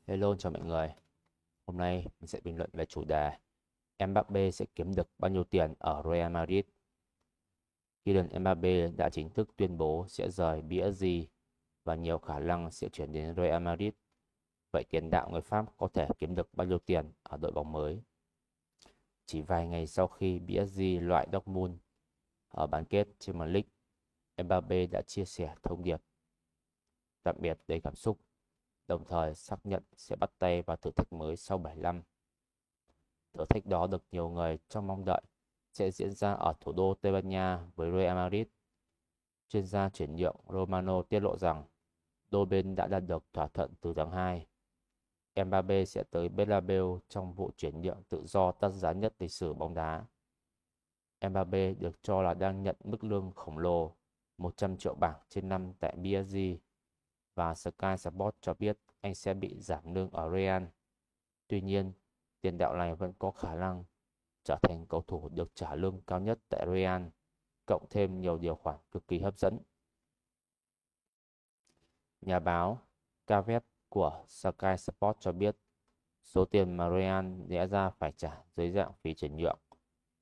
Hello, chào mọi người. Hôm nay mình sẽ bình luận về chủ đề Mbappé sẽ kiếm được bao nhiêu tiền ở Real Madrid. Kylian Mbappé đã chính thức tuyên bố sẽ rời PSG và nhiều khả năng sẽ chuyển đến Real Madrid. Vậy tiền đạo người Pháp có thể kiếm được bao nhiêu tiền ở đội bóng mới? Chỉ vài ngày sau khi PSG loại Dortmund ở bán kết Champions League, Mbappé đã chia sẻ thông điệp tạm biệt đầy cảm xúc, đồng thời xác nhận sẽ bắt tay vào thử thách mới sau 7 năm. Thử thách đó được nhiều người trong mong đợi sẽ diễn ra ở thủ đô Tây Ban Nha với Real Madrid. Chuyên gia chuyển nhượng Romano tiết lộ rằng đôi bên đã đạt được thỏa thuận từ tháng 2. Mbappé sẽ tới Bernabeu trong vụ chuyển nhượng tự do đắt giá nhất lịch sử bóng đá. Mbappé được cho là đang nhận mức lương khổng lồ 100 triệu bảng trên năm tại PSG, và Sky Sports cho biết anh sẽ bị giảm lương ở Real. Tuy nhiên, tiền đạo này vẫn có khả năng trở thành cầu thủ được trả lương cao nhất tại Real, cộng thêm nhiều điều khoản cực kỳ hấp dẫn. Nhà báo Cavet của Sky Sports cho biết số tiền mà Real lẽ ra phải trả dưới dạng phí chuyển nhượng,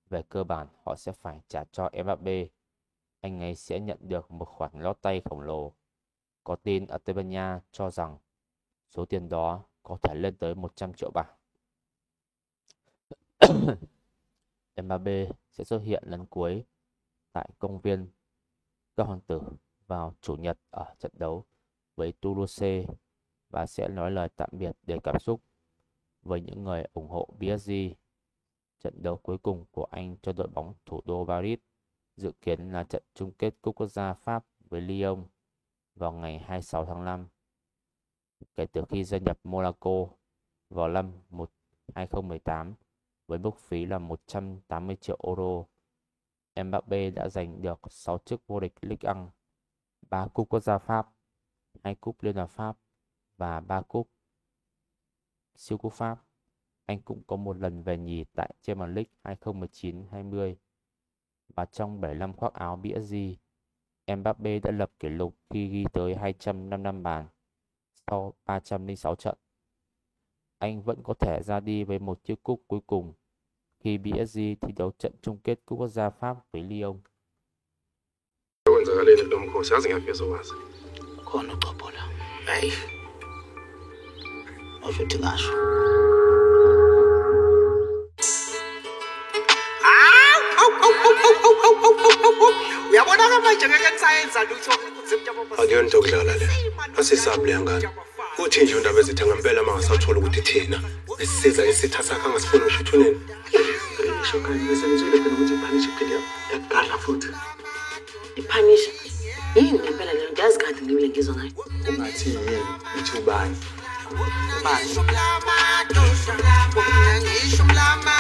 về cơ bản họ sẽ phải trả cho Mbappé. Anh ấy sẽ nhận được một khoản lót tay khổng lồ. Có tin ở Tây Ban Nha cho rằng số tiền đó có thể lên tới 100 triệu bảng. Mbappé sẽ xuất hiện lần cuối tại công viên các hoàng tử vào Chủ nhật ở trận đấu với Toulouse và sẽ nói lời tạm biệt đầy cảm xúc với những người ủng hộ PSG. Trận đấu cuối cùng của anh cho đội bóng thủ đô Paris dự kiến là trận chung kết Cúp Quốc gia Pháp với Lyon vào ngày 26 tháng 5. Kể từ khi gia nhập Monaco vào năm 2018 với mức phí là 180 triệu euro, Mbappé đã giành được 6 chức vô địch Ligue 1, 3 cúp quốc gia Pháp, 2 cúp Liên đoàn Pháp và 3 cúp siêu cúp Pháp. Anh cũng có một lần về nhì tại Champions League 2019-20 và trong 7 năm khoác áo PSG, Mbappé đã lập kỷ lục khi ghi tới 255 bàn sau 306 trận. Anh vẫn có thể ra đi với một chiếc cúp cuối cùng khi PSG thi đấu trận chung kết Cúp Quốc gia Pháp với Lyon. Uthi nje undaba ezithenga impela mangasathola ukuthi thina esisiza isitha sakhe angasifuni usho uthuneni ngisho kanye bese ngitshela phela ukuthi iphanish iphinde yakugala futhi iphanish yini ngempela leyo nto yazi kade ngibile ngizwa ngayo ungathi yini uthi ubani ngisho mlama ngisho mlama